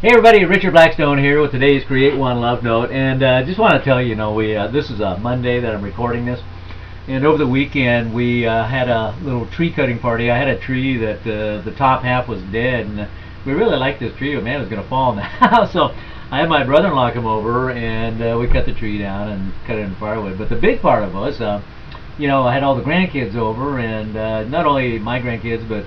Hey everybody, Richard Blackstone here with today's Create One Love Note, and just want to tell you, this is a Monday that I'm recording this, and over the weekend we had a little tree cutting party. I had a tree that the top half was dead, and we really liked this tree, but man, it was going to fall in the house, so I had my brother-in-law come over, and we cut the tree down and cut it in firewood. But the big part of us, I had all the grandkids over, and not only my grandkids, but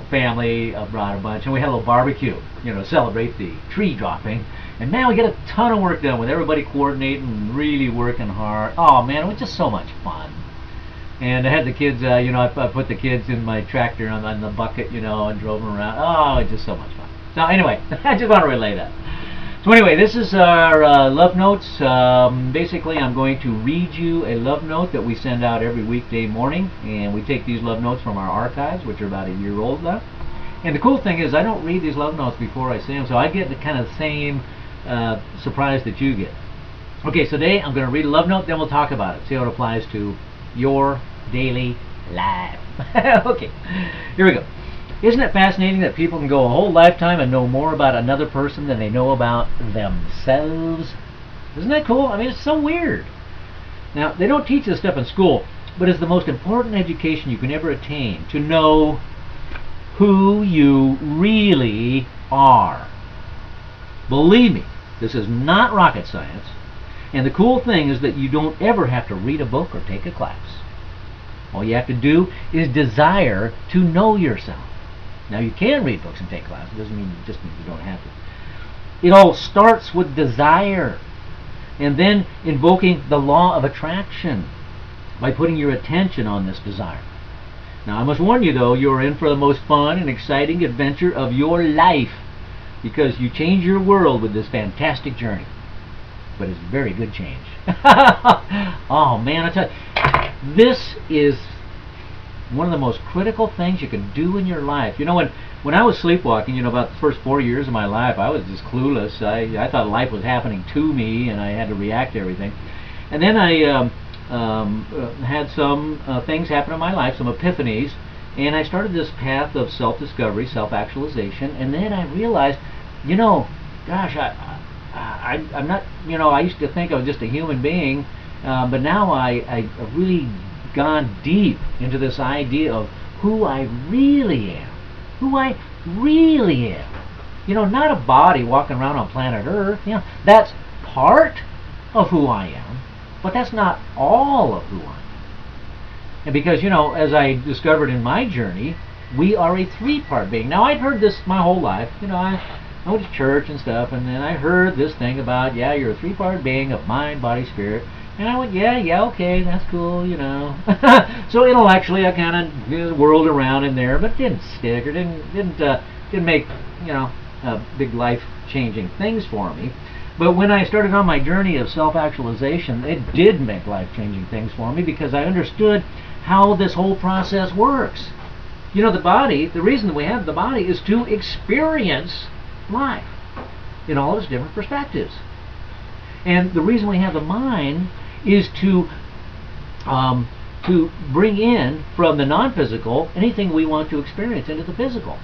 family brought a bunch, and we had a little barbecue, to celebrate the tree dropping. And man, we get a ton of work done with everybody coordinating and really working hard. Oh man, it was just so much fun. And I had the kids, I put the kids in my tractor on the bucket, and drove them around. Oh, it's just so much fun. So anyway, I just want to relay that. So anyway, this is our love notes. Basically, I'm going to read you a love note that we send out every weekday morning, and we take these love notes from our archives, which are about a year old now. And the cool thing is, I don't read these love notes before I say them, so I get the kind of same surprise that you get. Okay, so today I'm going to read a love note, then we'll talk about it, see how it applies to your daily life. Okay, here we go. Isn't it fascinating that people can go a whole lifetime and know more about another person than they know about themselves? Isn't that cool? I mean, it's so weird. Now, they don't teach this stuff in school, but it's the most important education you can ever attain, to know who you really are. Believe me, this is not rocket science, and the cool thing is that you don't ever have to read a book or take a class. All you have to do is desire to know yourself. Now, you can read books and take classes. It doesn't mean you don't have to. It all starts with desire, and then invoking the law of attraction by putting your attention on this desire. Now, I must warn you, though, you're in for the most fun and exciting adventure of your life, because you change your world with this fantastic journey. But it's very good change. Oh, man, I tell you, this is one of the most critical things you can do in your life. When I was sleepwalking, about the first 4 years of my life, I was just clueless. I thought life was happening to me, and I had to react to everything. And then I had some things happen in my life, some epiphanies, and I started this path of self-discovery, self-actualization, and then I realized, gosh, I'm not, I used to think I was just a human being, but now I really gone deep into this idea of who I really am. Who I really am. Not a body walking around on planet Earth. That's part of who I am, but that's not all of who I am. And because, as I discovered in my journey, we are a three-part being. Now, I'd heard this my whole life. I went to church and stuff, and then I heard this thing about, you're a three-part being of mind, body, spirit. And I went, yeah, okay, that's cool, So intellectually, I kind of whirled around in there, but didn't stick or didn't make big life-changing things for me. But when I started on my journey of self-actualization, it did make life-changing things for me, because I understood how this whole process works. The body, the reason that we have the body is to experience life in all its different perspectives. And the reason we have the mind is to bring in from the non-physical anything we want to experience into the physical.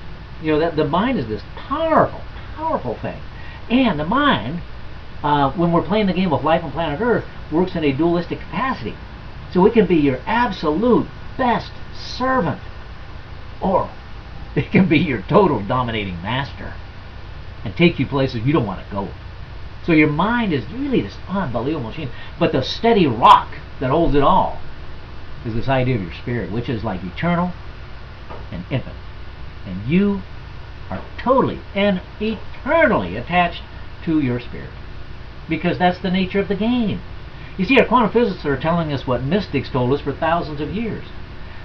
That the mind is this powerful thing. And the mind, when we're playing the game of life on planet Earth, works in a dualistic capacity. So it can be your absolute best servant, or it can be your total dominating master and take you places you don't want to go. So your mind is really this unbelievable machine. But the steady rock that holds it all is this idea of your spirit, which is like eternal and infinite. And you are totally and eternally attached to your spirit, because that's the nature of the game. You see, our quantum physicists are telling us what mystics told us for thousands of years.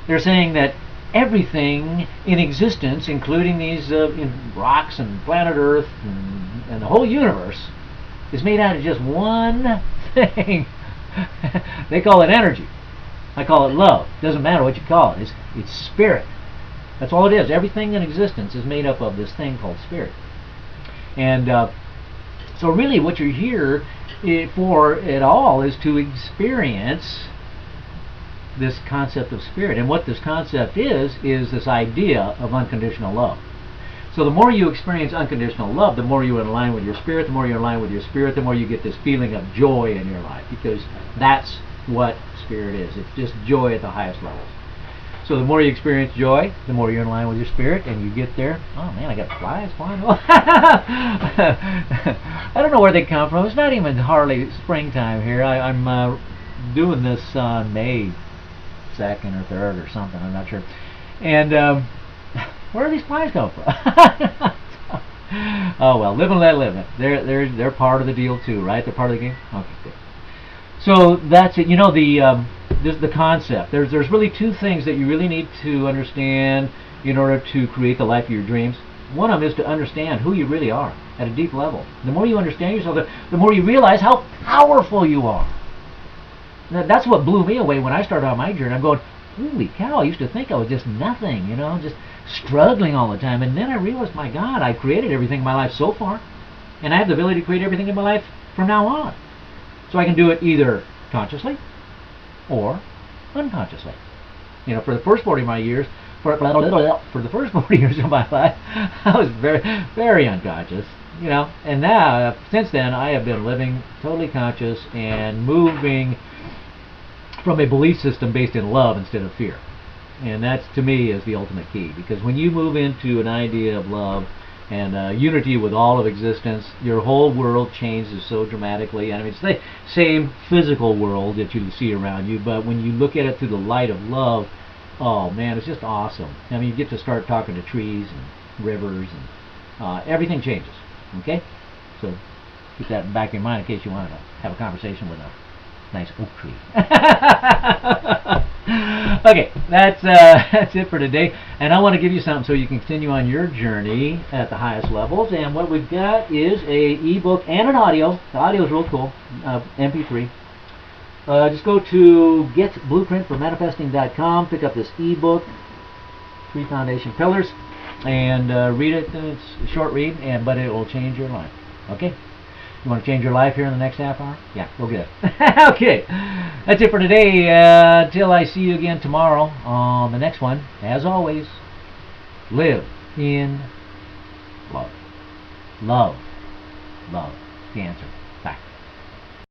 They're saying that everything in existence, including these rocks and planet Earth and the whole universe, is made out of just one thing. They call it energy. I call it love. Doesn't matter what you call it. It's spirit. That's all it is. Everything in existence is made up of this thing called spirit. And so really what you're here for at all is to experience this concept of spirit. And what this concept is this idea of unconditional love. So the more you experience unconditional love, the more you're in line with your spirit, the more you're in line with your spirit, the more you get this feeling of joy in your life, because that's what spirit is. It's just joy at the highest levels. So the more you experience joy, the more you're in line with your spirit, and you get there. Oh man, I got flies flying. I don't know where they come from. It's not even hardly springtime here. I'm doing this on May 2nd or 3rd or something. I'm not sure. And where do these flies come from? Oh well, live and let live. They're part of the deal too, right? They're part of the game. Okay, good. So that's it. You know, the concept. There's really two things that you really need to understand in order to create the life of your dreams. One of them is to understand who you really are at a deep level. The more you understand yourself, the more you realize how powerful you are. Now, that's what blew me away when I started on my journey. I'm going, holy cow, I used to think I was just nothing, just struggling all the time. And then I realized, my God, I created everything in my life so far, and I have the ability to create everything in my life from now on. So I can do it either consciously or unconsciously. For the first 40 of my years, for the first 40 years of my life, I was very, very unconscious. And now, since then, I have been living totally conscious and moving from a belief system based in love instead of fear. And that, to me, is the ultimate key. Because when you move into an idea of love and unity with all of existence, your whole world changes so dramatically. I mean, it's the same physical world that you see around you, but when you look at it through the light of love, oh man, it's just awesome. I mean, you get to start talking to trees and rivers, and everything changes. Okay? So keep that back in mind in case you want to have a conversation with a nice oak tree. Okay, that's it for today. And I want to give you something so you can continue on your journey at the highest levels. And what we've got is a ebook and an audio. The audio is real cool, MP3. Just go to getblueprintformanifesting.com, pick up this ebook, 3 Foundation Pillars, and read it. It's a short read, but it will change your life. Okay? You want to change your life here in the next half hour? Yeah, go get it. Okay, that's it for today. Until I see you again tomorrow on the next one, as always, live in love. Love. Love. The answer.